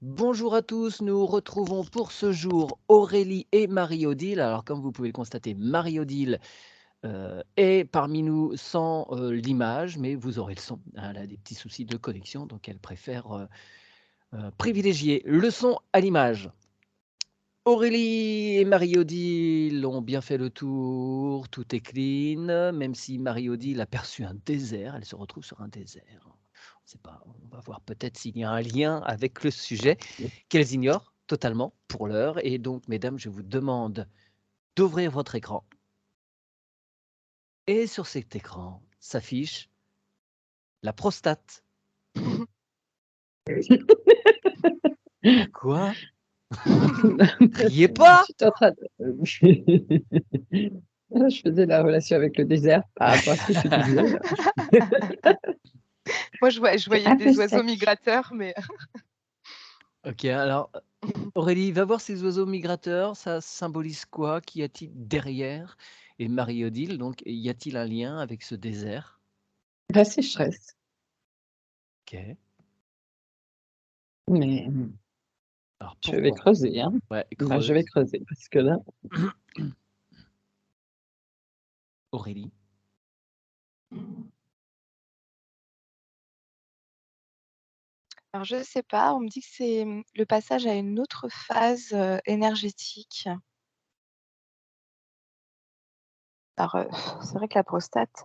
Bonjour à tous, nous retrouvons pour ce jour Aurélie et Marie-Odile. Alors comme vous pouvez le constater, Marie-Odile est parmi nous sans l'image, mais vous aurez le son. Elle a des petits soucis de connexion, donc elle préfère privilégier le son à l'image. Aurélie et Marie-Odile ont bien fait le tour, tout est clean, même si Marie-Odile a perçu un désert, elle se retrouve sur un désert. On ne sait pas, on va voir peut-être s'il y a un lien avec le sujet qu'elles ignorent totalement pour l'heure. Et donc, mesdames, je vous demande d'ouvrir votre écran. Et sur cet écran s'affiche la prostate. Quoi? Riez pas! J'étais en train de je faisais la relation avec le désert par rapport à ce que tu disais. Moi, je C'est voyais un peu des oiseaux sec. migrateurs, mais Ok, alors Aurélie, va voir ces oiseaux migrateurs, ça symbolise quoi? Qu'y a-t-il derrière? Et Marie-Odile, donc, y a-t-il un lien avec ce désert? La sécheresse, Ok. mais Alors je vais pourquoi? creuser, hein. Ouais, Bah, je vais creuse. creuser parce que là, Aurélie. alors je sais pas, on me dit que c'est, le passage à une autre phase, énergétique. Alors, c'est vrai que la prostate,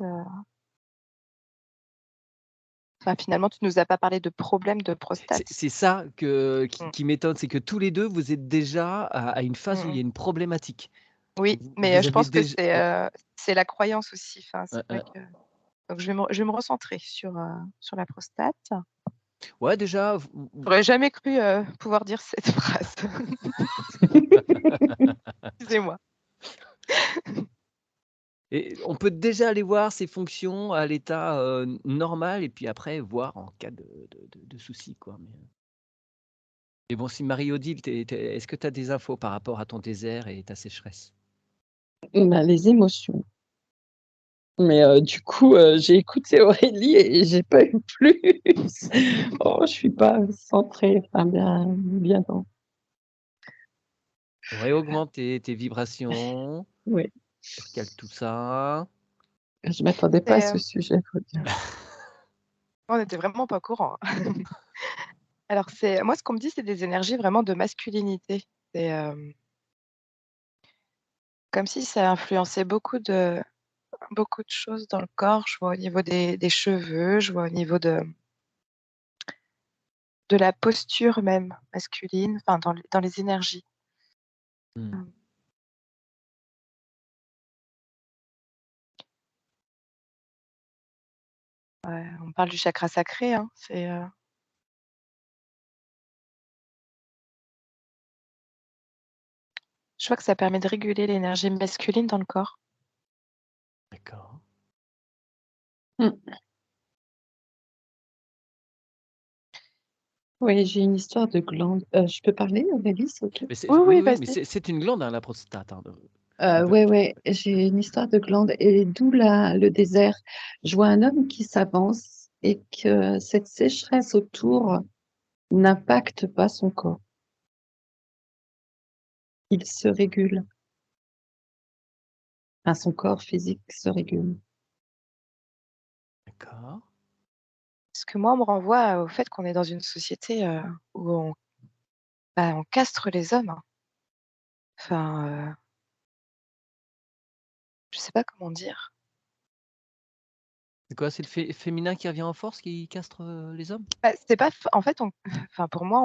enfin, finalement, tu nous as pas parlé de problème de prostate. C'est ça Mmh. qui m'étonne, c'est que tous les deux, vous êtes déjà à une Mmh phase où il y a mh. une problématique. Oui, mais, Vous je avez pense que déjà... c'est la croyance aussi. Enfin, c'est vrai Ouais, que donc je vais me recentrer sur la prostate. ouais, déjà, J'aurais jamais cru, pouvoir dire cette phrase. Excusez-moi. et on peut déjà aller voir ces fonctions à l'état normal et puis après voir en cas de souci, quoi. Mais bon, si Marie-Odile, est-ce que tu as des infos par rapport à ton désert et ta sécheresse? bah, les émotions. Mais du coup, j'ai écouté Aurélie et j'ai pas eu plus. Oh, je suis pas centrée, enfin bien dans Réaugmente tes vibrations, oui, recale tout ça. je m'attendais pas à C'est, ce sujet, faut dire. on était vraiment pas au courant, hein. Alors c'est moi, ce qu'on me dit, c'est des énergies vraiment de masculinité. C'est, comme si ça influençait beaucoup de choses dans le corps. Je vois au niveau des cheveux, je vois au niveau de la posture même masculine, enfin dans les énergies. Mmh. Mmh. Ouais, on parle du chakra sacré, hein, c'est, je vois que ça permet de réguler l'énergie masculine dans le corps. D'accord. Mmh. Oui, j'ai une histoire de glande. Je peux parler, Aurélie, s'il te plaît? Mais c'est Oui, oui, oui, oui, mais vas-y. c'est une glande, hein, la prostate, hein, tu peux Ouais, tu ouais, j'ai une histoire de glande et d'où le désert. Je vois un homme qui s'avance et que cette sécheresse autour n'impacte pas son corps. Il se régule. Enfin, son corps physique se régule. d'accord. Parce que moi, on me renvoie au fait qu'on est dans une société, où on castre les hommes, hein. Enfin, je sais pas comment dire. C'est quoi? C'est le féminin qui revient en force, qui castre, les hommes? Bah, c'est pas f en fait, on enfin, pour moi,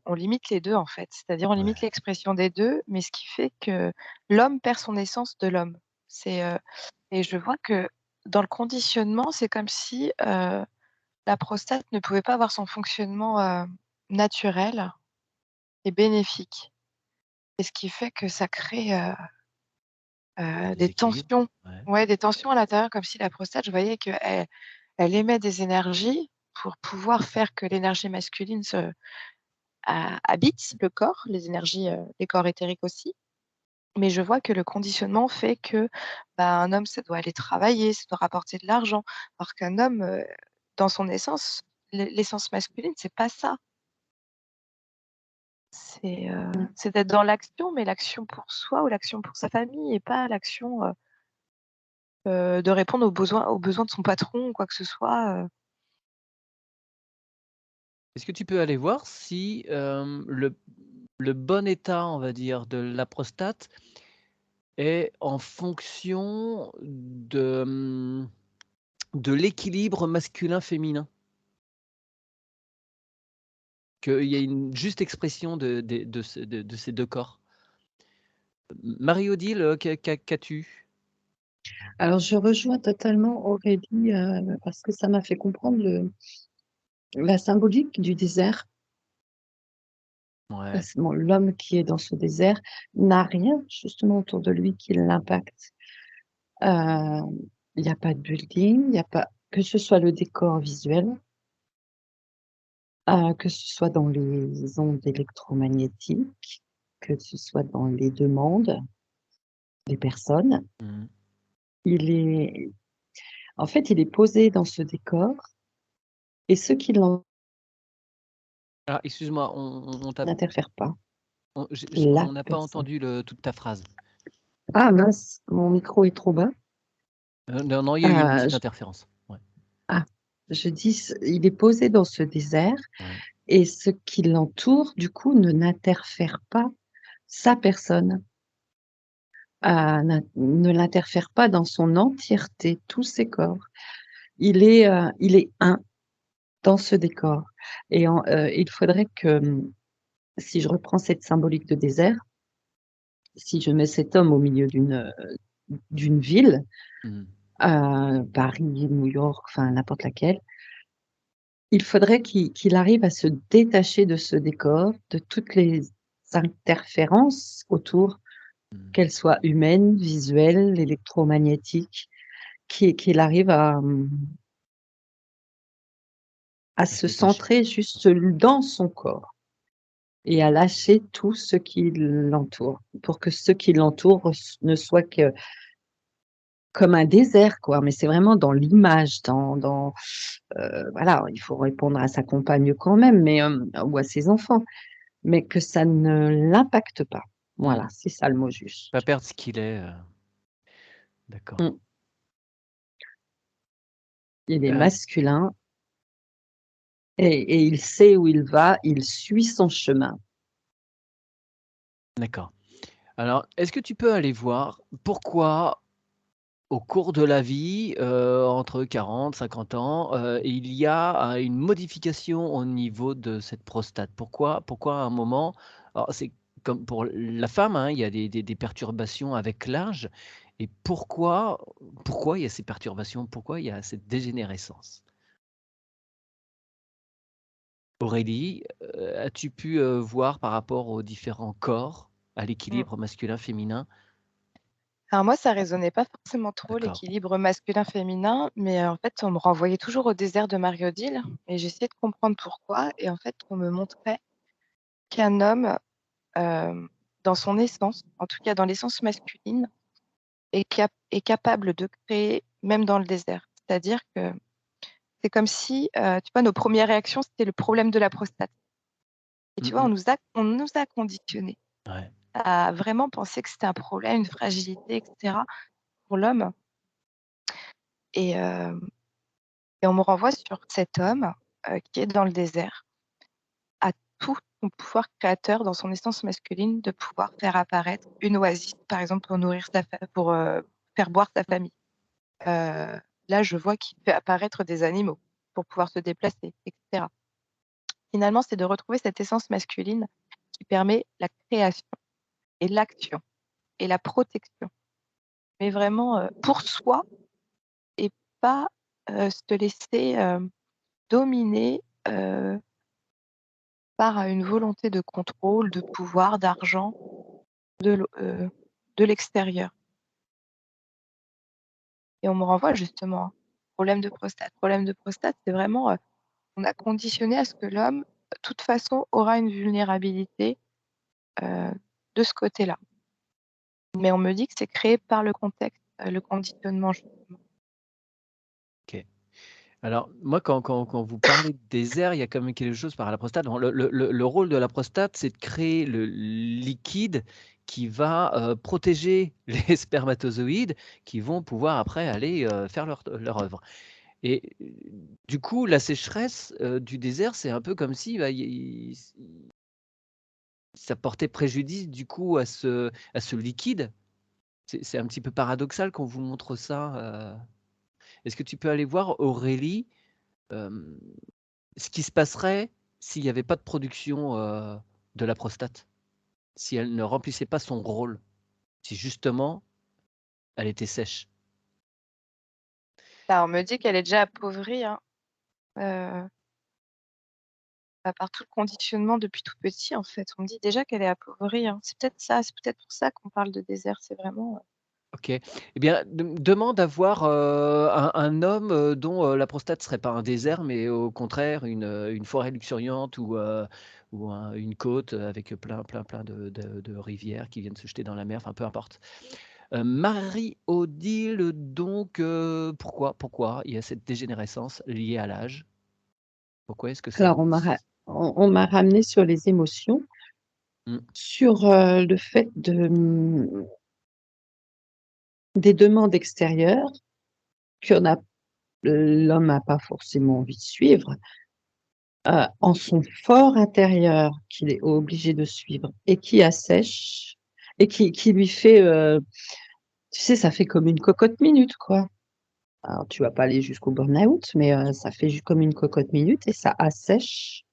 on limite les 2 en fait. C'est-à-dire, on limite Ouais. l'expression des 2, mais ce qui fait que l'homme perd son essence de l'homme. C'est, et je vois que dans le conditionnement, c'est comme si, la prostate ne pouvait pas avoir son fonctionnement, naturel et bénéfique, et ce qui fait que ça crée, Un des déséquilibre? tensions. Ouais. Ouais, des tensions à l'intérieur, comme si la prostate, je voyais qu'elle émet des énergies pour pouvoir faire que l'énergie masculine habite le corps, les énergies, les corps éthériques aussi. Mais je vois que le conditionnement fait que, bah, un homme, ça doit aller travailler, ça doit rapporter de l'argent, alors qu'un homme, dans son essence, l'essence masculine, c'est pas ça. C'est d'être dans l'action, mais l'action pour soi ou l'action pour sa famille et pas l'action de répondre aux besoins de son patron ou quoi que ce soit. Est-ce que tu peux aller voir si le bon état, on va dire, de la prostate est en fonction de l'équilibre masculin-féminin? Qu'il y ait une juste expression de ces deux corps. Marie-Odile, qu'as-tu? Alors, je rejoins totalement Aurélie parce que ça m'a fait comprendre la symbolique du désert. Ouais. Bon, l'homme qui est dans ce désert n'a rien justement autour de lui qui l'impacte. Il n'y a pas de building, il n'y a pas que ce soit le décor visuel, que ce soit dans les ondes électromagnétiques, que ce soit dans les demandes des personnes. Mmh. En fait, il est posé dans ce décor et ceux qui Ah, excuse-moi, on t'a n'interfèrent pas. on La n'a pas personne. entendu toute ta phrase. Ah mince, mon micro est trop bas. Non, non, il y a eu une petite Je interférence. Ouais, je dis, il est posé dans ce désert ouais. et ceux qui l'entourent, du coup, n'interfèrent pas sa personne, ne l'interfèrent pas dans son entièreté, tous ses corps. Il est un dans ce décor et il faudrait que, si je reprends cette symbolique de désert, si je mets cet homme au milieu d'une ville, Mmh. Paris, New York, enfin n'importe laquelle, il faudrait qu'il arrive à se détacher de ce décor, de toutes les interférences autour, Mmh. qu'elles soient humaines, visuelles, électromagnétiques, qu'il arrive à À se se détacher. centrer juste dans son corps et à lâcher tout ce qui l'entoure, pour que ce qui l'entoure ne soit que comme un désert, quoi. Mais c'est vraiment dans l'image, voilà, il faut répondre à sa compagne quand même, mais ou à ses enfants, mais que ça ne l'impacte pas. Voilà, Mmh. c'est ça le mot Pas juste. perdre ce qu'il est, d'accord. Mmh. Il est Heu, masculin et il sait où il va, il suit son chemin. d'accord. Alors, est-ce que tu peux aller voir pourquoi, au cours de la vie, entre 40, 50 ans, il y a, une modification au niveau de cette prostate? Pourquoi à un moment alors c'est comme pour la femme, hein, il y a des perturbations avec l'âge et pourquoi il y a ces perturbations? Pourquoi il y a cette dégénérescence? Aurélie, as-tu pu, voir par rapport aux différents corps, à Mmh. l'équilibre masculin-féminin? Alors moi, ça résonnait pas forcément trop D'accord. l'équilibre masculin-féminin, mais en fait, on me renvoyait toujours au désert de Marie-Odile et j'essayais de comprendre pourquoi et en fait, on me montrait qu'un homme, hem, dans son essence, en tout cas dans l'essence masculine, est capable de créer même dans le désert. C'est-à-dire que c'est comme si, tu vois, nos premières réactions, c'était le problème de la prostate et tu Mmh vois, mh. on nous a conditionnés Ouais. à vraiment penser que c'était un problème, une fragilité et cetera pour l'homme et et on me renvoie sur cet homme, qui est dans le désert, a tout son pouvoir créateur dans son essence masculine de pouvoir faire apparaître une oasis, par exemple, pour nourrir pour, faire boire sa famille. Là, je vois qu'il fait apparaître des animaux pour pouvoir se déplacer et cetera. Finalement, c'est de retrouver cette essence masculine qui permet la création et l'action et la protection, mais vraiment, pour soi et pas, se laisser, dominer, par, une volonté de contrôle, de pouvoir, d'argent, de l'extérieur et on me renvoie justement, hein, problème de prostate. Problème de prostate, c'est vraiment, on a conditionné à ce que l'homme, de toute façon, aura une vulnérabilité, heu, de ce côté-là. Mais on me dit que c'est créé par le contexte, le conditionnement justement. OK. Alors, moi, quand vous parlez de désert, il y a quand même quelque chose par la prostate. Bon, le rôle de la prostate, c'est de créer le liquide qui va protéger les spermatozoïdes qui vont pouvoir après aller faire leur œuvre. Et du coup, la sécheresse du désert, c'est un peu comme si bah, ça portait préjudice du coup à ce liquide. C'est un petit peu paradoxal qu'on vous montre ça. Est-ce que tu peux aller voir Aurélie euh, ce qui se passerait s'il n'y avait pas de production de la prostate, si elle ne remplissait pas son rôle, si justement elle était sèche. Bah, on me dit qu'elle est déjà appauvrie, hein, euh, par tout le conditionnement depuis tout petit, en fait. On me dit déjà qu'elle est appauvrie, hein. C'est peut-être ça, c'est peut-être pour ça qu'on parle de désert. C'est vraiment. Ok. Eh bien, demande à voir un homme dont la prostate serait pas un désert, mais au contraire une forêt luxuriante ou une côte avec plein de rivières qui viennent se jeter dans la mer. Enfin, peu importe. Marie-Odile, donc, pourquoi il y a cette dégénérescence liée à l'âge? Pourquoi est-ce que ça... Alors, on m'a ramené sur les émotions, Hmm. sur le fait des demandes extérieures l'homme n'a pas forcément envie de suivre, en son fort intérieur qu'il est obligé de suivre et qui assèche et qui lui fait, tu sais, ça fait comme une cocotte minute, quoi. Alors, tu vas pas aller jusqu'au burn-out, mais ça fait comme une cocotte minute et ça assèche.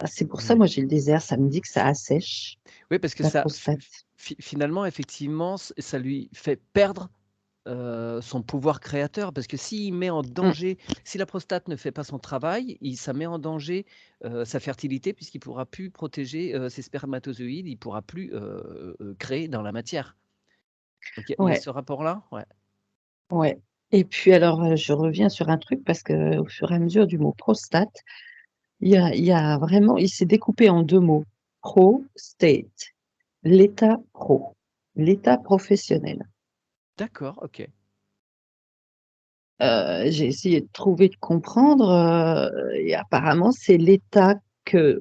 Ah, c'est pour ça, Ouais. moi, j'ai le désert, ça me dit que ça assèche Oui, parce que la ça, prostate. finalement, effectivement, ça lui fait perdre son pouvoir créateur, parce que s'il met en Mmh, danger, si la prostate ne fait pas son travail, ça met en danger sa fertilité, puisqu'il pourra plus protéger ses spermatozoïdes, il pourra plus créer dans la matière. Donc il y a ouais, ce rapport-là, ouais. ouais. Et puis alors, je reviens sur un truc parce qu'au fur et à mesure du mot prostate, il y a vraiment, il s'est découpé en 2 mots: pro-state, l'état pro, l'état professionnel. D'accord, ok. J'ai essayé de trouver, de comprendre, et apparemment, c'est l'état qu'on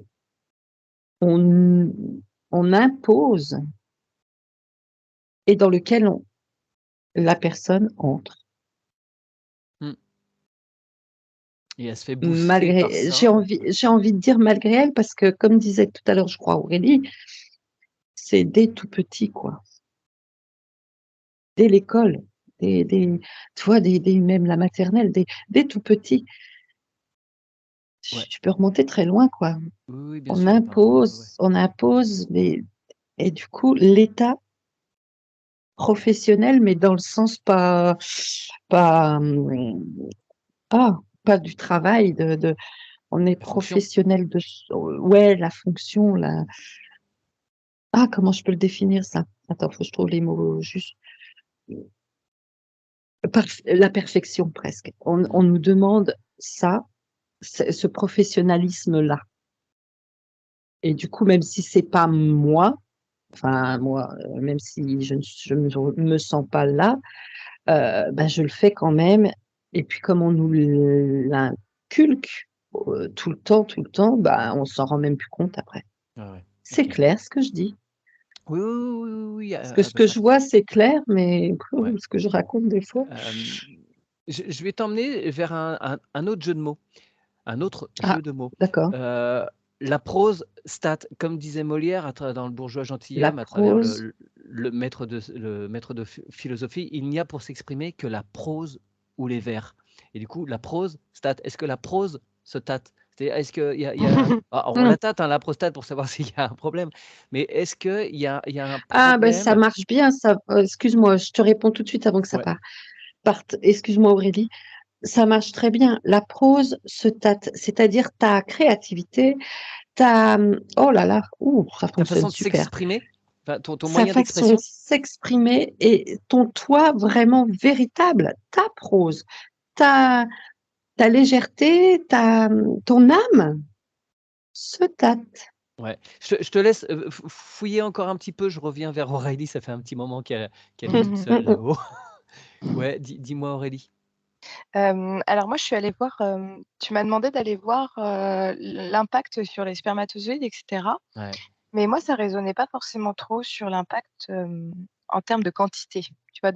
on impose et dans lequel la personne entre. Hmm. Et elle se fait booster par Malgré, ça. j'ai envie de dire malgré elle, parce que comme disait tout à l'heure, je crois, Aurélie, c'est dès tout petit, quoi. Dès l'école, tu vois, même la maternelle, dès tout petit. Ouais. Tu peux remonter très loin, quoi. Oui, oui, bien On sûr. Ben, ouais, ouais. impose, et du coup, l'état professionnel, mais dans le sens pas, pas du travail, on est La fonction. professionnel ouais, la fonction, comment je peux le définir, ça? Attends, faut que je trouve les mots justes. La perfection, presque. On Hmm. nous demande ça, ce professionnalisme-là. Et du coup, même si c'est pas moi, enfin moi, même si je me sens pas là, bah, je le fais quand même. Et puis comme on nous l'inculque, tout le temps, bah, on s'en rend même plus compte après. Ah ouais, C'est ok. clair ce que je dis? Oui, oui, oui, oui, oui, Parce que ah ce bah que ça. je vois, c'est clair, mais Ouais. ce que je raconte des fois. Euh, je vais t'emmener vers un autre jeu de mots. Un autre Ah, jeu de mots. d'accord. Euh, la prose stat, comme disait Molière dans Le bourgeois La gentilhomme, à travers prose, le maître de philosophie, il n'y a pour s'exprimer que la prose ou les vers. Et du coup, la prose stat, est-ce que la prose se tâte? Est-ce qu'il on mmh. la tâte, hein, la prostate, pour savoir s'il y a un problème, mais est-ce qu'il y a un Ah, ben ça problème? marche bien ça. Excuse-moi, je te réponds tout de suite avant que ça Ouais, parte. Excuse-moi Aurélie. Ça marche très bien. La prose se tâte, c'est-à-dire ta créativité, oh là là, ça ta fonctionne façon de super. s'exprimer, enfin, ton Sa moyen façon de d'expression. s'exprimer et ton toi vraiment véritable, ta prose, ta ta légèreté, ton âme se tâte. Ouais. Je te laisse fouiller encore un petit peu. Je reviens vers Aurélie. Ça fait un petit moment qu'elle est toute seule là-haut. Ouais, dis-moi Aurélie. Alors moi, je suis allée voir, tu m'as demandé d'aller voir, l'impact sur les spermatozoïdes et cetera. Ouais. Mais moi, ça résonnait pas forcément trop sur l'impact, en termes de quantité, tu vois?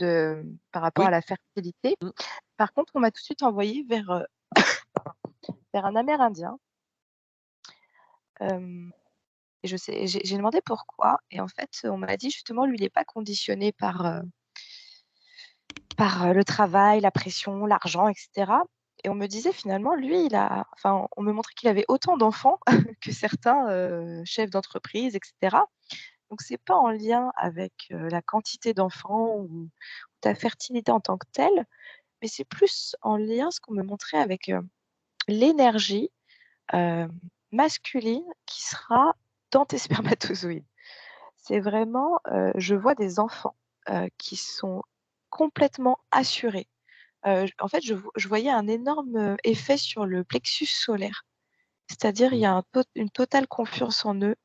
Par rapport à Oui. la fertilité. Mmh. Par contre, on m'a tout de suite envoyée vers un Amérindien, hem et j'ai demandé pourquoi et en fait, on m'a dit justement lui, il est pas conditionné par le travail, la pression, l'argent et cetera et on me disait finalement lui, on me montrait qu'il avait autant d'enfants que certains, chefs d'entreprise et cetera. Donc c'est pas en lien avec, la quantité d'enfants ou ta fertilité en tant que telle, mais c'est plus en lien, ce qu'on me montrait avec, l'énergie, hem, masculine qui sera dans tes spermatozoïdes. C'est vraiment, je vois des enfants, qui sont complètement assurés. En fait, je voyais un énorme, effet sur le plexus solaire. C'est-à-dire, il y Mmh. a une totale confiance en eux,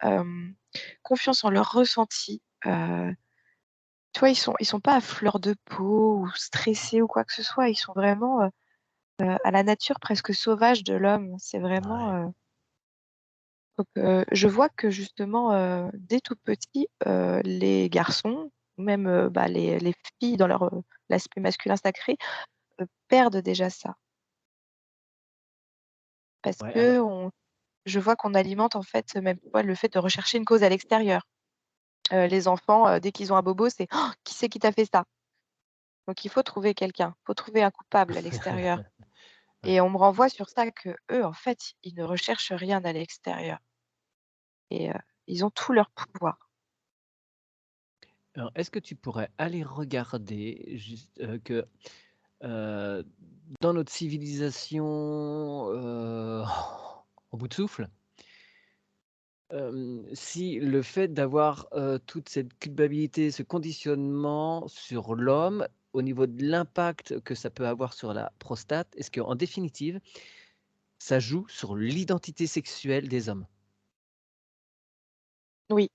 hem, confiance en leur ressenti. Tu vois, ils sont pas à fleur de peau ou stressés ou quoi que ce soit. Ils sont vraiment, à la nature presque sauvage de l'homme. C'est vraiment, Ouais. donc je vois que justement, dès tout petit, les garçons, ou même, les filles dans leur, l'aspect masculin sacré, perdent déjà ça. Parce Ouais, alors que je vois qu'on alimente en fait, même tu vois, le fait de rechercher une cause à l'extérieur. Les enfants, dès qu'ils ont un bobo, c'est: «Oh, qui c'est qui t'a fait ça?» Donc il faut trouver quelqu'un, il faut trouver un coupable à l'extérieur ouais. et on me renvoie sur ça qu'eux, en fait, ils ne recherchent rien à l'extérieur et ils ont tout leur pouvoir. Alors, est-ce que tu pourrais aller regarder juste, que, heu, dans notre civilisation, en bout de souffle, si le fait d'avoir, toute cette culpabilité, ce conditionnement sur l'homme, au niveau de l'impact que ça peut avoir sur la prostate, est-ce qu'en définitive, ça joue sur l'identité sexuelle des hommes? Oui,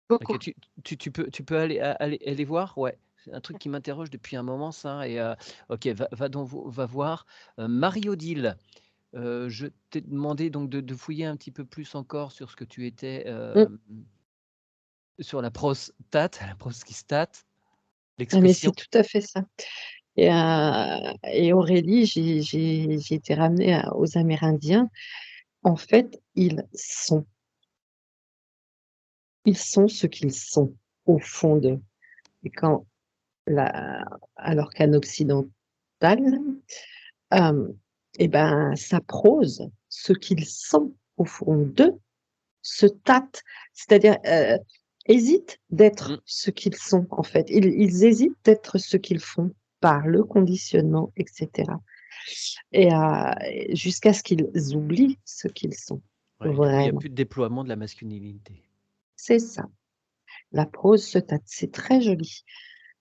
OK, beaucoup. tu peux aller voir? Ouais, c'est un truc qui m'interroge depuis un moment ça et OK, va voir, Marie-Odile, je t'ai demandé donc de fouiller un petit peu plus encore sur ce que tu étais, Mmh. sur la prostate, Ah mais c'est l'expression. tout à fait ça et Aurélie, j'ai été ramenée aux Amérindiens. En fait, ils sont ce qu'ils sont au fond d'eux et quand la alors qu'un occidental, hem et ben, sa prose, ce qu'ils sont au fond d'eux, se tâtent, c'est-à-dire, hésitent d'être Mmh, ce qu'ils sont, en fait. Ils hésitent d'être ce qu'ils font par le conditionnement et cetera et jusqu'à ce qu'ils oublient ce qu'ils sont, ouais, du coup, il y a vraiment. plus de déploiement de la masculinité. C'est ça. La prose se tâte, c'est très joli.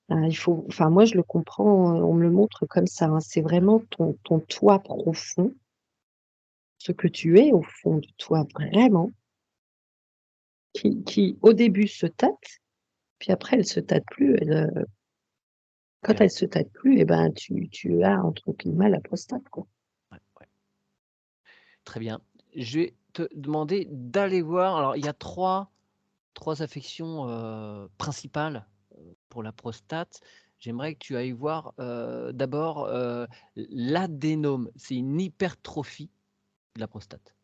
Il faut enfin moi je le comprends, on me le montre comme ça, hein. C'est Ouais, vraiment ton toi profond, ce que tu es au fond de toi vraiment, qui au début se tâte, puis après elle se tâte plus, quand bien, elle se tâte plus et ben tu as entre guillemets «la prostate» quoi. ouais, ouais, très bien. Je vais te demander d'aller voir alors il y a trois affections, principales pour la prostate. J'aimerais que tu ailles voir, d'abord, l'adénome. C'est une hypertrophie de la prostate.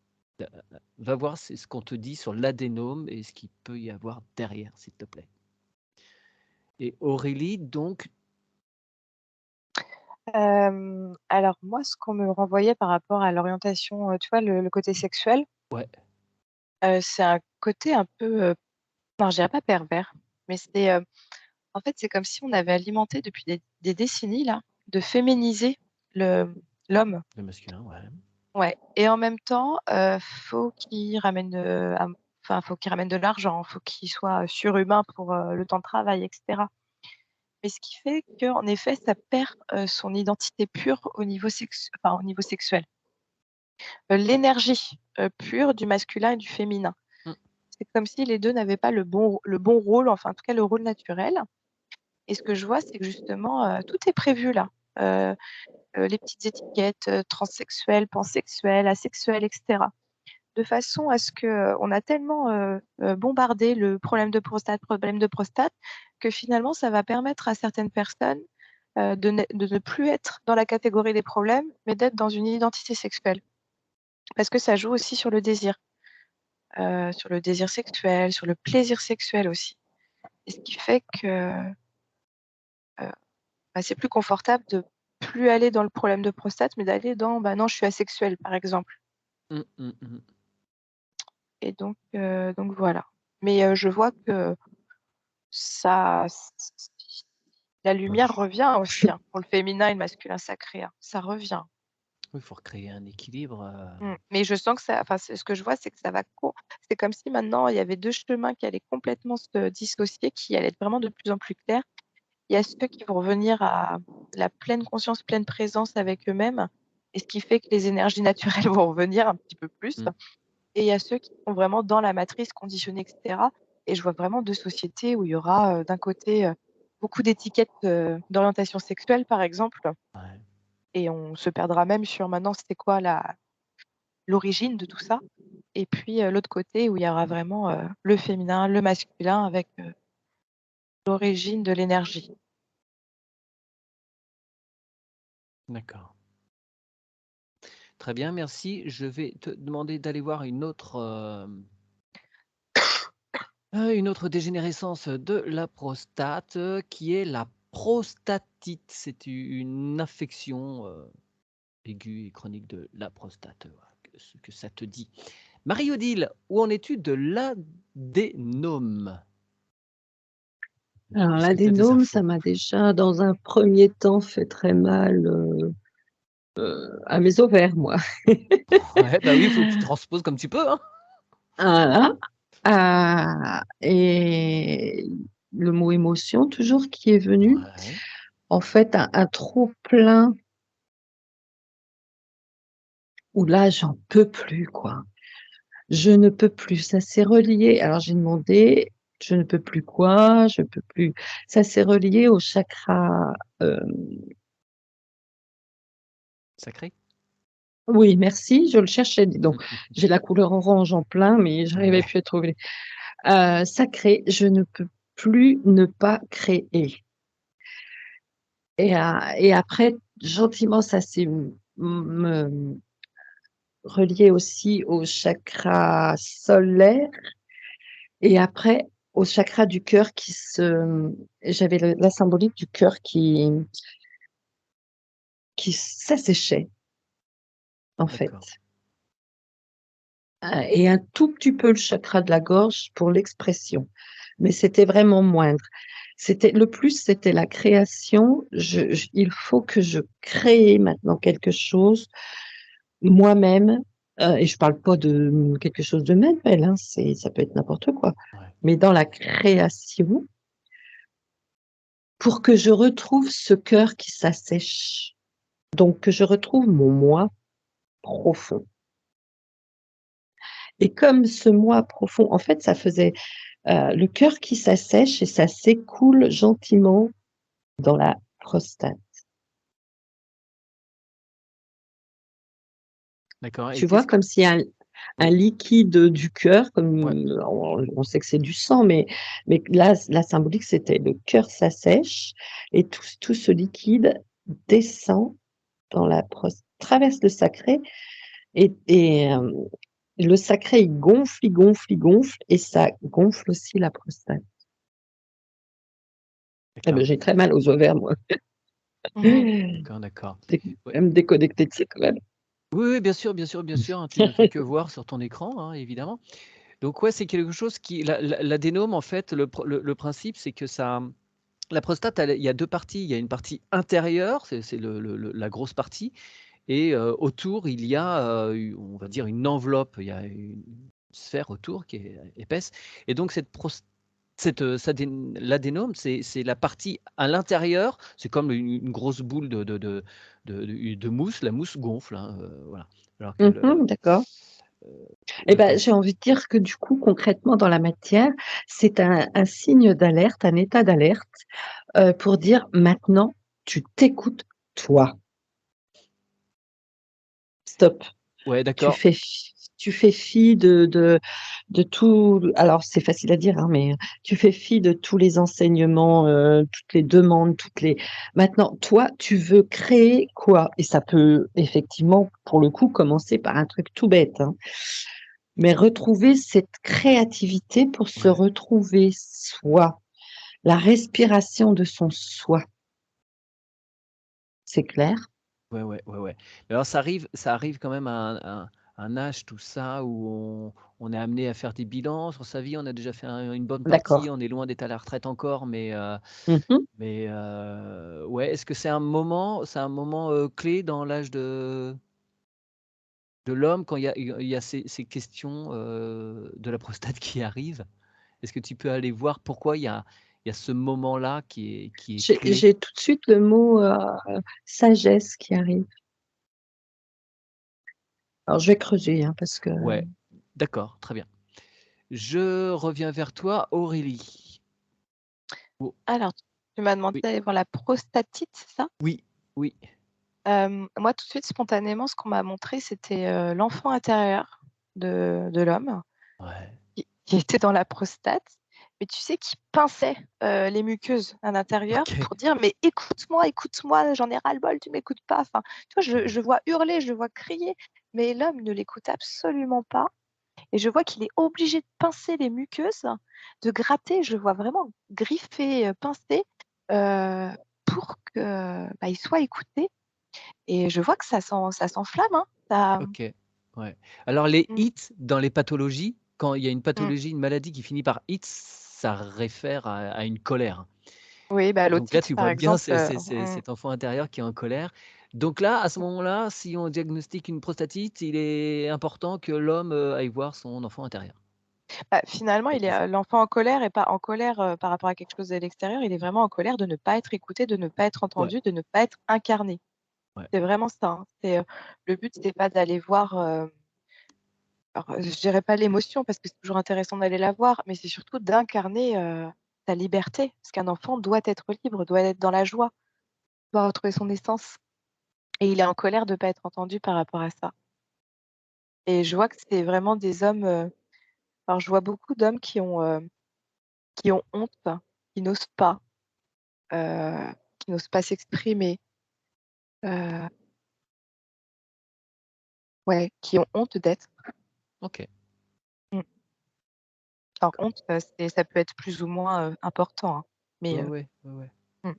Va voir c'est ce qu'on te dit sur l'adénome et ce qu'il peut y avoir derrière, s'il te plaît. Et Aurélie donc Alors moi, ce qu'on me renvoyait par rapport à l'orientation, tu vois, le côté sexuel, ouais, c'est un côté un peu, alors je dirais pas pervers, mais en fait, c'est comme si on avait alimenté depuis des décennies là, de féminiser le l'homme. le masculin, ouais. Ouais et en même temps, faut qu'il ramène, faut qu'il ramène de l'argent, faut qu'il soit surhumain pour, le temps de travail et cetera. Mais ce qui fait qu'en effet, ça perd, son identité pure au niveau sexuel. L'énergie, pure du masculin et du féminin. Mmh, C'est comme si les 2 n'avaient pas le bon rôle, enfin en tout cas le rôle naturel Et ce que je vois, c'est que justement, tout est prévu là. Les petites étiquettes, transsexuel, pansexuel, asexuel, etc. De façon à ce que on a tellement bombardé le problème de prostate, que finalement, ça va permettre à certaines personnes de ne plus être dans la catégorie des problèmes, mais d'être dans une identité sexuelle. Parce que ça joue aussi sur le désir sexuel, sur le plaisir sexuel aussi. Et ce qui fait que c'est plus confortable de plus aller dans le problème de prostate, mais d'aller dans non, je suis asexuel, par exemple. Mmh, mmh, mmh. Et donc voilà. Mais je vois que ça, la lumière revient aussi pour le féminin et le masculin sacré. Ça revient. Oui, il faut recréer un équilibre. Mais je sens que ça, ce que je vois, c'est que ça va. C'est comme si maintenant il y avait deux chemins qui allaient complètement se dissocier, qui allaient être vraiment de plus en plus clairs. Il y a ceux qui vont revenir à la pleine conscience, pleine présence avec eux-mêmes, et ce qui fait que les énergies naturelles vont revenir un petit peu plus. Et il y a ceux qui sont vraiment dans la matrice conditionnée, etc. Et je vois vraiment deux sociétés où il y aura d'un côté beaucoup d'étiquettes d'orientation sexuelle, par exemple, Ouais. et on se perdra même sur maintenant c'était quoi l'origine de tout ça. Et puis l'autre côté où il y aura vraiment le féminin, le masculin avec l'origine de l'énergie. D'accord. Très bien, merci. Je vais te demander d'aller voir une autre dégénérescence de la prostate, qui est la prostatite. C'est une affection, aiguë et chronique de la prostate, voilà, ce que ça te dit. Marie-Odile, où en es-tu de l'adénome? Alors Est-ce que tu as des l'adénome, infos? ça m'a déjà, dans un premier temps, fait très mal à mes ovaires, moi. Ouais, bah oui, il faut que tu transposes comme tu peux, hein. Voilà. Et le mot émotion, toujours, qui est venu. Ouais, En fait, un trop plein où là, j'en peux plus, quoi. Je ne peux plus. Ça s'est relié. Alors j'ai demandé, je ne peux plus quoi? Je peux plus. Ça s'est relié au chakra. sacré. Oui, merci. Je le cherchais. Dis donc, j'ai la couleur orange en plein, mais j'arrivais Ouais, plus à trouver. Sacré. Je ne peux plus ne pas créer. Et après, gentiment, ça s'est relié aussi au chakra solaire. Et après, au chakra du cœur j'avais la symbolique du cœur qui s'asséchait, en fait. d'accord. Et un tout petit peu le chakra de la gorge pour l'expression. Mais c'était vraiment moindre. Le plus, c'était la création. Il faut que je crée maintenant quelque chose moi-même. Et je parle pas de quelque chose de manuel, hein, ça peut être n'importe quoi. Ouais. Mais dans la création, pour que je retrouve ce cœur qui s'assèche. Donc, que je retrouve mon moi profond. Et comme ce moi profond, en fait, ça faisait le cœur qui s'assèche et ça s'écoule gentiment dans la prostate. D'accord, et Tu vois, qu'est-ce que comme s'il y a un oui, liquide du cœur, comme ouais, on sait que c'est du sang, mais là, la symbolique, c'était le cœur s'assèche et tout ce liquide descend dans la prostate, traverse le sacré et le sacré, il gonfle, il gonfle, il gonfle et ça gonfle aussi la prostate. Eh ben, d'accord, j'ai très mal aux ovaires, moi. d'accord, d'accord. Ouais. Me déconnecter de ça quand même. Oui, oui, bien sûr, bien sûr, bien sûr, hein, tu ne fais que voir sur ton écran, hein, évidemment. Donc ouais, c'est quelque chose qui l'adénome, en fait, le principe, c'est que ça la prostate, il y a 2 parties. Il y a une partie intérieure, c'est la grosse partie, et autour, il y a, on va dire une enveloppe, il y a une sphère autour qui est épaisse, et donc l'adénome, c'est la partie à l'intérieur, c'est comme une grosse boule de mousse, la mousse gonfle, hein, voilà. Alors que D'accord. Eh le ben, j'ai envie de dire que du coup, concrètement, dans la matière, c'est un signe d'alerte, un état d'alerte pour dire: «Maintenant, tu t'écoutes toi. Stop». Ouais, Tu d'accord. fais fi tu fais fi de tout, alors c'est facile à dire, hein, mais tu fais fi de tous les enseignements, toutes les demandes, toutes les maintenant, toi, tu veux créer quoi? Et ça peut effectivement, pour le coup, commencer par un truc tout bête, hein, mais retrouver cette créativité pour se Ouais. retrouver soi, la respiration de son soi. C'est clair? Ouais, ouais, ouais, ouais. Mais alors ça arrive quand même à un âge tout ça où on est amené à faire des bilans sur sa vie. On a déjà fait une bonne D'accord. partie, on est loin d'être à la retraite encore, mais Mmh mh. ouais, est-ce que c'est un moment, clé dans l'âge de l'homme quand il y a ces questions, de la prostate qui arrivent? Est-ce que tu peux aller voir pourquoi il y a ce moment-là qui est clé? J'ai tout de suite le mot, sagesse qui arrive. Alors je vais creuser, hein, parce que Ouais, d'accord, très bien. Je reviens vers toi, Aurélie. Oh, Alors, tu m'as demandé oui, d'aller voir la prostatite, c'est ça? oui, oui. Moi, tout de suite, spontanément, ce qu'on m'a montré, c'était, l'enfant intérieur de l'homme Ouais, qui était dans la prostate, mais tu sais, qui pinçait, les muqueuses à l'intérieur OK. pour dire: «Mais écoute-moi, écoute-moi, j'en ai ras-le-bol, tu m'écoutes pas». Enfin, tu vois, je Mmh. je vois hurler, je le vois crier, mais l'homme ne l'écoute absolument pas et je vois qu'il est obligé de pincer les muqueuses, de gratter, je le vois vraiment griffer, pincer, heu, pour que, bah, il soit écouté et je vois que ça s'enflamme, hein. Ça OK, ouais. Alors les mmh, hits dans les pathologies, quand il y a une mmh. pathologie, une maladie qui finit par hits, ça réfère à une colère. Oui, bah, Donc là, l'otite, tu par vois bien exemple, cet enfant intérieur qui est en colère. Donc là, à ce moment-là, si on diagnostique une prostatite, il est important que l'homme, aille voir son enfant intérieur. bah, finalement, C'est il plus ça. est, l'enfant en colère est pas en colère, par rapport à quelque chose de l'extérieur, il est vraiment en colère de ne pas être écouté, de ne pas être Ouais, entendu, de ne pas être incarné. ouais, C'est vraiment ça, hein. C'est, le but, c'est pas d'aller voir, alors, je dirais pas l'émotion parce que c'est toujours intéressant d'aller la voir, mais c'est surtout d'incarner, sa liberté. Parce qu'un enfant doit être libre, doit être dans la joie, doit retrouver son essence et il est en colère de pas être entendu par rapport à ça et je vois que c'est vraiment des hommes, alors je vois beaucoup d'hommes qui ont honte, qui n'osent pas, qui n'osent pas s'exprimer, heu, ouais, qui ont honte d'être. OK. Mmh. Alors honte, ça peut être plus ou moins, important, hein, Ouais, mais ouais, ouais, ouais. mmh,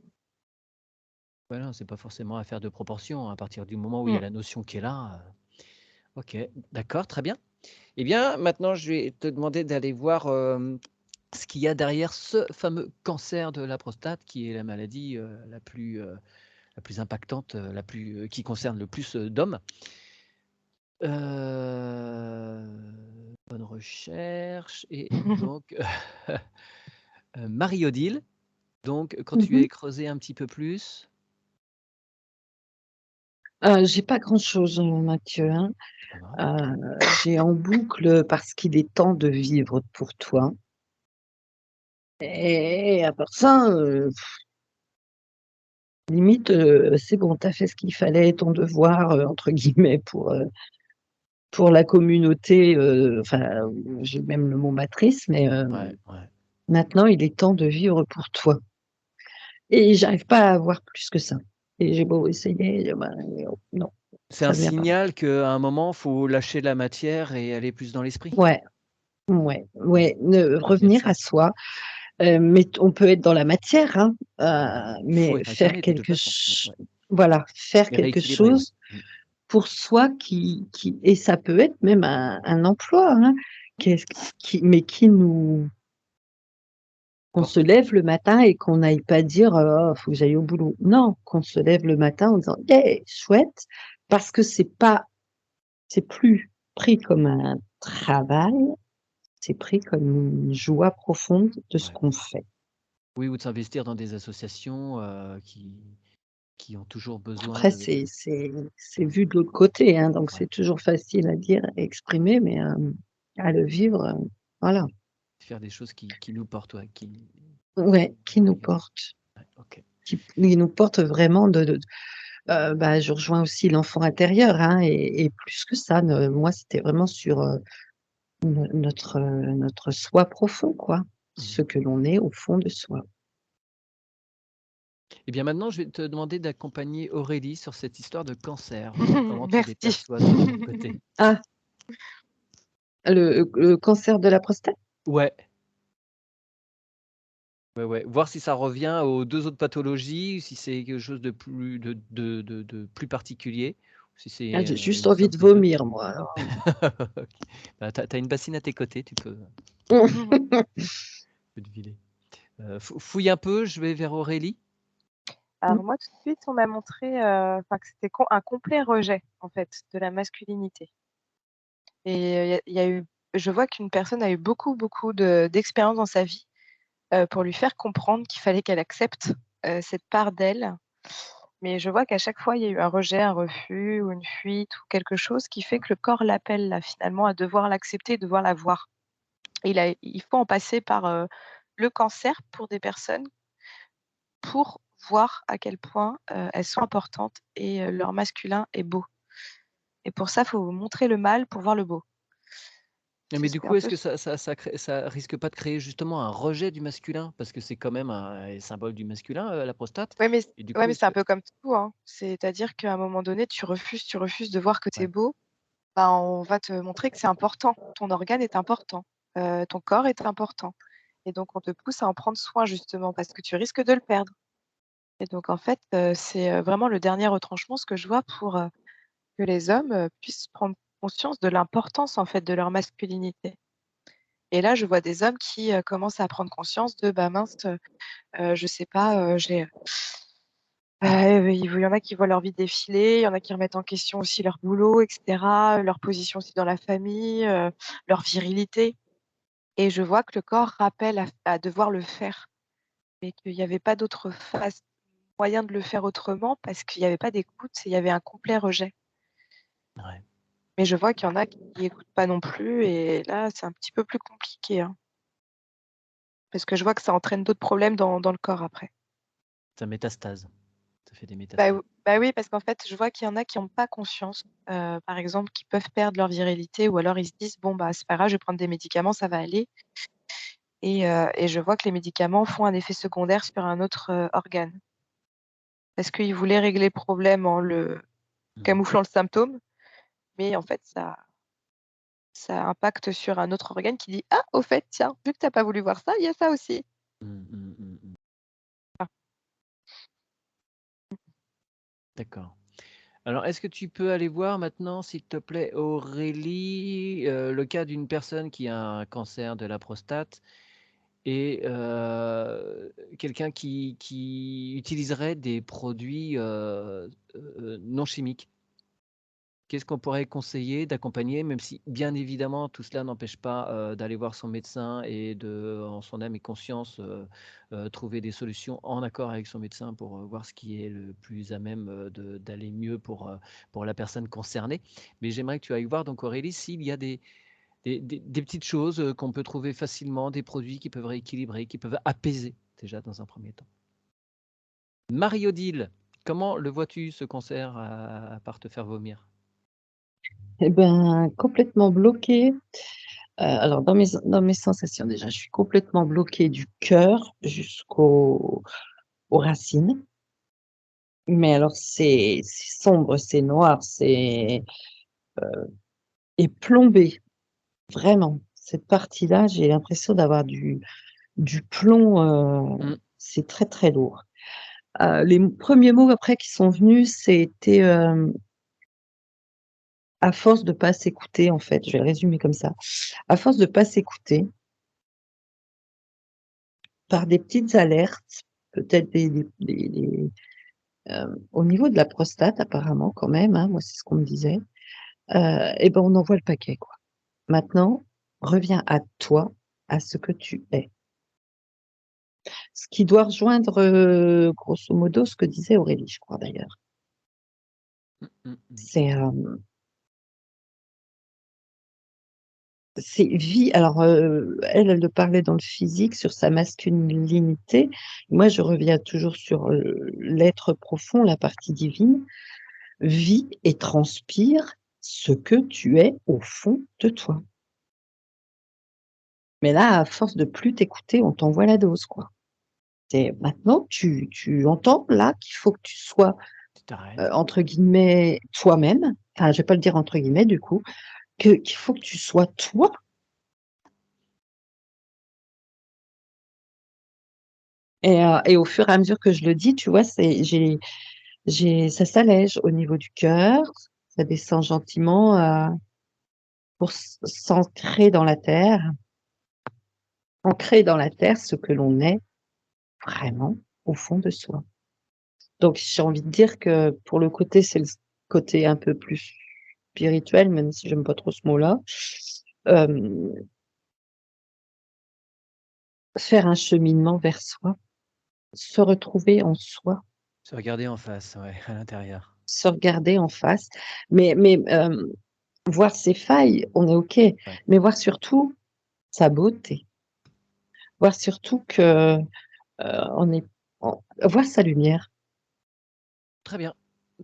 Ouais, non, c'est pas forcément affaire de proportion. À partir du moment où il y a mmh. la notion qui est là, OK, d'accord, très bien. Eh bien, maintenant, je vais te demander d'aller voir, ce qu'il y a derrière ce fameux cancer de la prostate qui est la maladie, la plus impactante, qui concerne le plus, d'hommes. Bonne recherche et donc Marie-Odile, donc quand Mmh tu mh. as creusé un petit peu plus, J'ai pas grand-chose, Mathieu, hein. c'est pas grave. J'ai en boucle, «Parce qu'il est temps de vivre pour toi» et à part ça, limite, c'est bon, tu as fait ce qu'il fallait, ton devoir, entre guillemets pour la communauté, enfin, j'ai même le mot matrice, mais Ouais, ouais. maintenant il est temps de vivre pour toi et j'arrive pas à avoir plus que ça et j'ai beau essayer, ben, non, C'est un ça vient pas. signal qu'à un moment, faut lâcher la matière et aller plus dans l'esprit? Ouais, ouais, Mmh. ouais, ne Il y a de revenir ça. à soi, mais on peut être dans la matière, hein, Il faut mais être faire incarné de toute quelque façon. ch voilà, faire Et quelque rééquilibrer, ouais. chose Mmh. pour soi qui et ça peut être même un emploi, hein, qu'est-ce qui mais qui nous qu'on se Porte. lève le matin et qu'on n'aille pas dire: «Oh, faut que j'aille au boulot». Non, qu'on se lève le matin en disant: «Yeah, chouette», parce que c'est plus pris comme un travail, c'est pris comme une joie profonde de ce Ouais. qu'on fait. Oui, ou de s'investir dans des associations, qui ont toujours besoin Après de c'est vu de l'autre côté, hein, donc ouais, c'est toujours facile à dire et exprimer, mais à le vivre, voilà. faire des choses qui nous portent, ouais, qui Ouais, qui nous oui, porte. ouais, OK. qui nous porte vraiment je rejoins aussi l'enfant intérieur, hein, et plus que ça, moi, c'était vraiment sur notre soi profond, quoi, ce que l'on est au fond de soi. Eh bien, maintenant, je vais te demander d'accompagner Aurélie sur cette histoire de cancer. Voir comment tu les Merci. perçois de ton côté. Ah, le cancer de la prostate? Ouais. Ouais, ouais. Voir si ça revient aux 2 autres pathologies, ou si c'est quelque chose de plus particulier, ou si Ah, c'est, j'ai juste une envie somme de des 2. vomir, moi, alors. OK. Bah, tu as une bassine à tes côtés, tu peux te vider. Fouille un peu, je vais vers Aurélie. Alors moi, tout de suite, on m'a montré, que c'était un complet rejet, en fait, de la masculinité et il y a eu je vois qu'une personne a eu beaucoup, beaucoup d'expériences dans sa vie, pour lui faire comprendre qu'il fallait qu'elle accepte, cette part d'elle. Mais je vois qu'à chaque fois, il y a eu un rejet, un refus ou une fuite ou quelque chose qui fait que le corps l'appelle là, finalement, à devoir l'accepter, devoir la voir. Et il faut en passer par, le cancer pour des personnes pour voir à quel point, elles sont importantes et leur masculin est beau. Et pour ça, il faut montrer le mal pour voir le beau. Mais du C'est un coup, est-ce peu que ça risque pas de créer justement un rejet du masculin? Parce que c'est quand même un symbole du masculin, la prostate ouais, mais et du ouais, coup, mais est-ce c'est un que peu comme tout, hein. C'est-à-dire qu'à un moment donné, tu refuses de voir que tu es ouais, beau, bah, on va te montrer que c'est important. Ton organe est important, ton corps est important et donc on te pousse à en prendre soin justement parce que tu risques de le perdre et donc en fait, c'est, vraiment le dernier retranchement, ce que je vois pour, que les hommes, puissent prendre conscience de l'importance en fait de leur masculinité et là, je vois des hommes qui, commencent à prendre conscience de: «Bah mince, je sais pas, il y en a qui voient leur vie défiler, il y en a qui remettent en question aussi leur boulot et cetera, leur position aussi dans la famille, leur virilité et je vois que le corps rappelle à devoir le faire, mais qu'il y avait pas d'autre moyen de le faire autrement parce qu'il y avait pas d'écoute et il y avait un complet rejet. ouais. Mais je vois qu'il y en a qui écoutent pas non plus et là, c'est un petit peu plus compliqué, hein, parce que je vois que ça entraîne d'autres problèmes dans le corps après. Ça métastase, ça fait des Bah, métastases. ou bah, oui, parce qu'en fait, je vois qu'il y en a qui ont pas conscience, par exemple, qui peuvent perdre leur virilité ou alors ils se disent: «Bon, bah, c'est pas grave, je vais prendre des médicaments, ça va aller» et je vois que les médicaments font un effet secondaire sur un autre, organe. Parce qu'ils voulaient régler le problème en le Mmh. camouflant le symptôme, mais en fait, ça impacte sur un autre organe qui dit: «Ah, au fait, tiens, vu que tu as pas voulu voir ça, il y a ça aussi». Mmh, mmh, mmh, mmh. Ah. D'accord. Alors, est-ce que tu peux aller voir maintenant, s'il te plaît, Aurélie, le cas d'une personne qui a un cancer de la prostate et quelqu'un qui utiliserait des produits, non chimiques? Qu'est-ce qu'on pourrait conseiller d'accompagner, même si bien évidemment tout cela n'empêche pas, d'aller voir son médecin et de, en son âme et conscience, trouver des solutions en accord avec son médecin pour, voir ce qui est le plus à même, d'aller mieux pour la personne concernée. Mais j'aimerais que tu ailles voir donc Aurélie s'il y a des petites choses, qu'on peut trouver facilement, des produits qui peuvent rééquilibrer, qui peuvent apaiser déjà dans un premier temps. Marie-Odile, comment le vois-tu ce cancer à part te faire vomir? Eh ben, complètement bloquée. Alors dans mes sensations, déjà, je suis complètement bloquée du cœur aux racines. Mais alors c'est sombre, c'est noir, et plombé, vraiment. Cette partie-là, j'ai l'impression d'avoir du plomb, Mmh. c'est très, très lourd. Les premiers mots après qui sont venus, c'était, à force de pas s'écouter, en fait, je vais le résumer comme ça. À force de pas s'écouter, par des petites alertes, peut-être au niveau de la prostate apparemment quand même, hein, moi c'est ce qu'on me disait, et ben, on envoie le paquet, quoi. Maintenant, reviens à toi, à ce que tu es. Ce qui doit rejoindre, grosso modo ce que disait Aurélie, je crois d'ailleurs. Mmh, mmh, mmh. C'est, c'est vie. Alors, elle le parlait dans le physique sur sa masculinité. Moi, je reviens toujours sur l'être profond, la partie divine. Vis et transpire ce que tu es au fond de toi. Mais là, à force de plus t'écouter, on t'envoie la dose, quoi. Maintenant, tu entends là qu'il faut que tu sois, Tu t'arrêtes. entre guillemets, toi-même. Enfin, je vais pas le dire entre guillemets, du coup, qu'il faut que tu sois toi. Et au fur et à mesure que je le dis, tu vois, ça s'allège au niveau du cœur, ça descend gentiment pour s'ancrer dans la terre, ancrer dans la terre ce que l'on est vraiment au fond de soi. Donc, j'ai envie de dire que pour le côté, c'est le côté un peu plus spirituel, même si j'aime pas trop ce mot-là. Faire un cheminement vers soi, se retrouver en soi, Se regarder en face, ouais, à l'intérieur. se regarder en face, mais voir ses failles, on est OK, Ouais. mais voir surtout sa beauté, voir surtout que voir sa lumière. Très bien.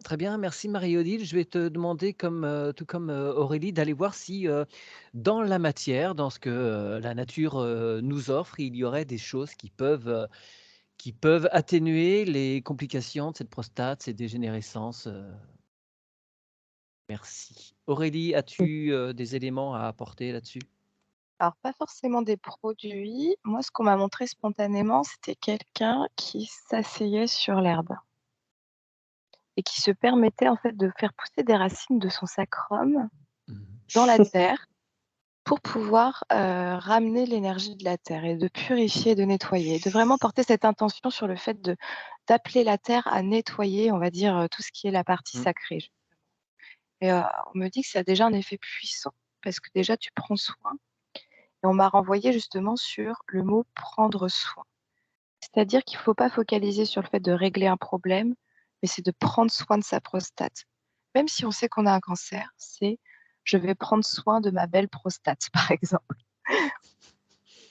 Très bien, merci Marie-Odile. Je vais te demander, tout comme Aurélie, d'aller voir si dans la matière, dans ce que la nature nous offre, il y aurait des choses qui peuvent atténuer les complications de cette prostate, ces dégénérescences. Merci. Aurélie, as-tu des éléments à apporter là-dessus? Alors, pas forcément des produits. Moi, ce qu'on m'a montré spontanément, c'était quelqu'un qui s'asseyait sur l'herbe et qui se permettait en fait de faire pousser des racines de son sacrum Mhm. dans la terre pour pouvoir ramener l'énergie de la terre et de purifier, de nettoyer, de vraiment porter cette intention sur le fait d'appeler la terre à nettoyer, on va dire, tout ce qui est la partie Mm. sacrée. Et on me dit que ça a déjà un effet puissant parce que déjà tu prends soin. Et on m'a renvoyé justement sur le mot prendre soin. C'est-à-dire qu'il ne faut pas focaliser sur le fait de régler un problème, mais c'est de prendre soin de sa prostate. Même si on sait qu'on a un cancer, c'est je vais prendre soin de ma belle prostate, par exemple.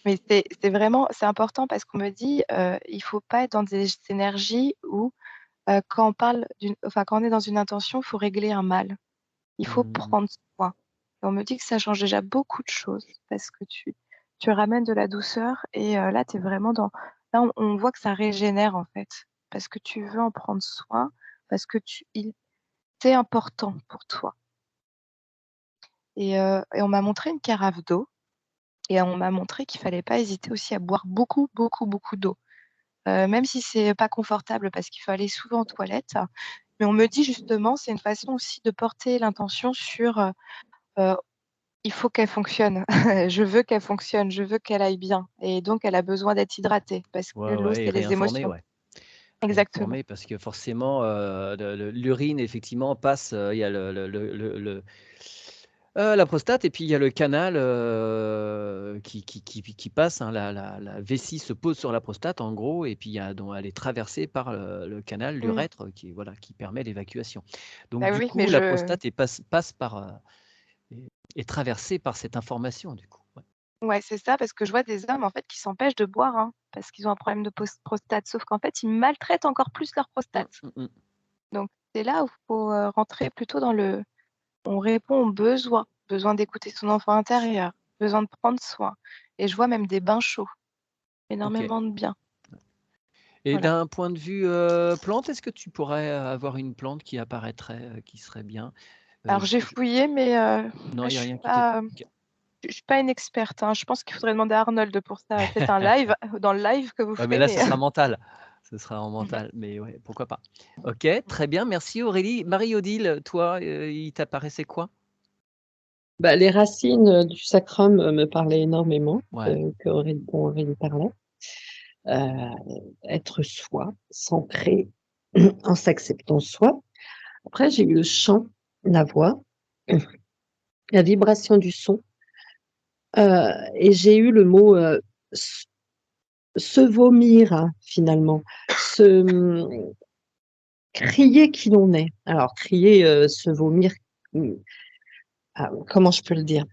Mais c'est vraiment c'est important parce qu'on me dit il ne faut pas être dans des énergies où quand on parle quand on est dans une intention, il faut régler un mal. Il faut Mhm. prendre soin. Et on me dit que ça change déjà beaucoup de choses parce que tu ramènes de la douceur et là, tu es vraiment dans là, on voit que ça régénère, en fait, parce que tu veux en prendre soin, parce que c'est important pour toi et on m'a montré une carafe d'eau et on m'a montré qu'il fallait pas hésiter aussi à boire beaucoup, beaucoup, beaucoup d'eau. Même si c'est pas confortable parce qu'il faut aller souvent aux toilettes, mais on me dit justement, c'est une façon aussi de porter l'intention sur, il faut qu'elle fonctionne. Je veux qu'elle fonctionne, je veux qu'elle aille bien et donc elle a besoin d'être hydratée parce que Ouais, l'eau, ouais, et c'est les réinformer, émotions. ouais. Exactement. Réinformer parce que forcément, l'urine effectivement passe, il y a la prostate et puis il y a le canal, qui passe, hein. La vessie se pose sur la prostate en gros et puis il y a donc elle est traversée par le canal, Mmh. l'urètre voilà, qui permet l'évacuation. Donc Bah, du oui, mais coup, la prostate passe par, est traversée par cette information du coup. Ouais. ouais, c'est ça parce que je vois des hommes, en fait, qui s'empêchent de boire, hein, parce qu'ils ont un problème de prostate, sauf qu'en fait, ils maltraitent encore plus leur Mmh, prostate. mmh mh. Donc c'est là où il faut, rentrer plutôt dans on répond aux besoins, besoin d'écouter son enfant intérieur, besoin de prendre soin et je vois même des bains chauds, OK. énormément de bien, Et voilà. d'un point de vue, plante, est-ce que tu pourrais, avoir une plante qui apparaîtrait, qui serait bien? Alors j'ai Je fouillé mais non, là, il y je a suis rien qui t'est pas, OK. je suis pas une experte, hein. Je pense qu'il faudrait demander à Arnold pour ça, peut-être un live, dans le live que vous Ouais, mais ferez, là, ce mais sera mental. Ce sera en mental, mais ouais, pourquoi pas. OK, très bien, merci Aurélie. Marie-Odile, toi, il t'apparaissait quoi? Bah, les racines du sacrum me parlaient énormément, Ouais. dont Aurélie parlait. Être soi, s'ancrer en s'acceptant soi. Après, j'ai eu le chant, la voix, la vibration du son, et j'ai eu le mot se vomir, hein, finalement, crier qui l'on est. Alors, crier, se vomir, comment je peux le dire?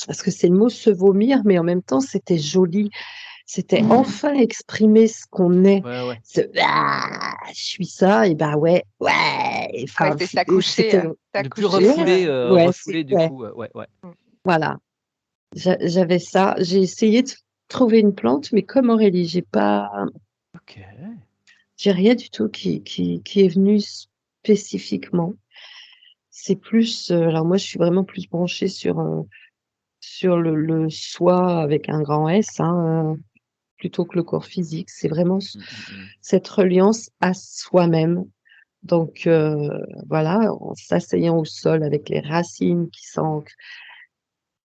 parce que c'est le mot se vomir, mais en même temps, c'était joli. C'était enfin exprimer ce qu'on est. Ouais, ouais. Je suis ça, et ben ouais. Ouais, Enfin, c'est et c'était, Ne plus s'accoucher. refouler, ouais, refouler du ouais, coup. Ouais, ouais. voilà. J'avais ça. J'ai essayé de trouver une plante, mais comme Aurélie, Ok. j'ai rien du tout qui est venu spécifiquement. C'est plus, alors moi, je suis vraiment plus branchée sur le soi avec un grand S, hein, plutôt que le corps physique. C'est vraiment cette reliance à soi-même. Donc, voilà, en s'asseyant au sol avec les racines qui s'ancrent,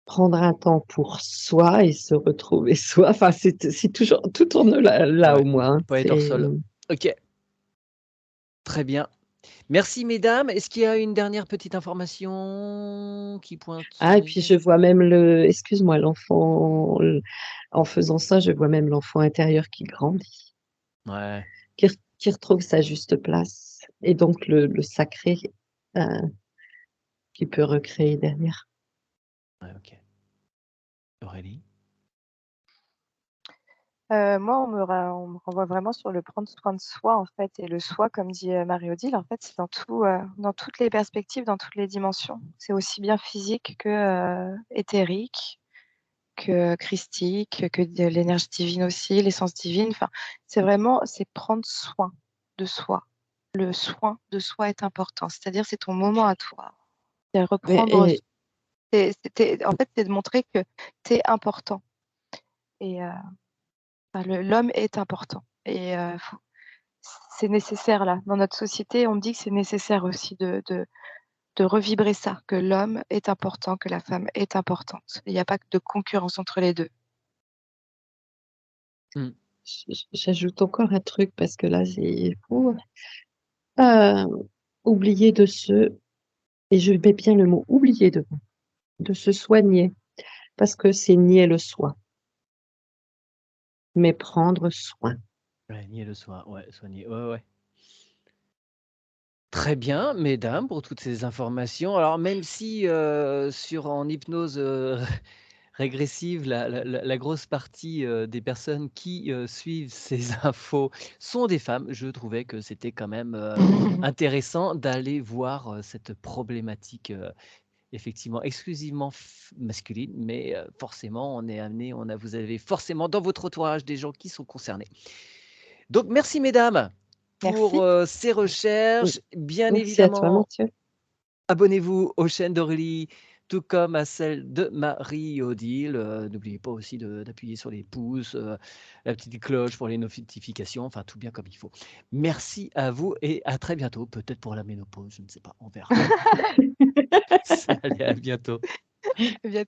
prendre un temps pour soi et se retrouver soi. Enfin, c'est toujours, tout tourne là Ouais. au moins. Pas être hors sol. Ok. Très bien. Merci mesdames. Est-ce qu'il y a une dernière petite information qui pointe Ah, et puis je vois même excuse-moi, l'enfant, en faisant ça, je vois même l'enfant intérieur qui grandit, Ouais. qui retrouve sa juste place, et donc le sacré euh, qui peut recréer derrière. Ouais, ok. Aurélie? Moi, on me renvoie vraiment sur le prendre soin de soi, en fait. Et le soi, comme dit Marie-Odile, en fait, c'est dans toutes les perspectives, dans toutes les dimensions. C'est aussi bien physique que éthérique, que christique, que de l'énergie divine aussi, l'essence divine. Enfin, c'est prendre soin de soi. Le soin de soi est important. C'est-à-dire, c'est ton moment à toi. C'est reprendre. Et En fait, c'est de montrer que tu es important. Et l'homme est important. Et c'est nécessaire là. Dans notre société, on me dit que c'est nécessaire aussi de revibrer ça, que l'homme est important, que la femme est importante. Il n'y a pas de concurrence entre les deux. j'ajoute encore un truc parce que là, j'ai oublier et je mets bien le mot oublier de se soigner, parce que c'est nier le soi, mais prendre soin. Ouais, nier le soin. Ouais, soigner. Ouais, ouais. Très bien, mesdames, pour toutes ces informations. Alors, même si en hypnose régressive, la grosse partie des personnes qui suivent ces infos sont des femmes, je trouvais que c'était quand même intéressant d'aller voir cette problématique effectivement exclusivement masculine, mais forcément, on est amené, vous avez forcément dans votre entourage des gens qui sont concernés. Donc, merci, mesdames, pour Merci. ces recherches. Bien Merci à toi, évidemment, Mathieu. abonnez-vous aux chaînes d'Aurélie, tout comme à celle de Marie-Odile. N'oubliez pas aussi d'appuyer sur les pouces, la petite cloche pour les notifications, enfin tout bien comme il faut. Merci à vous et à très bientôt, peut-être pour la ménopause, je ne sais pas, on verra. Allez, à bientôt. À bientôt.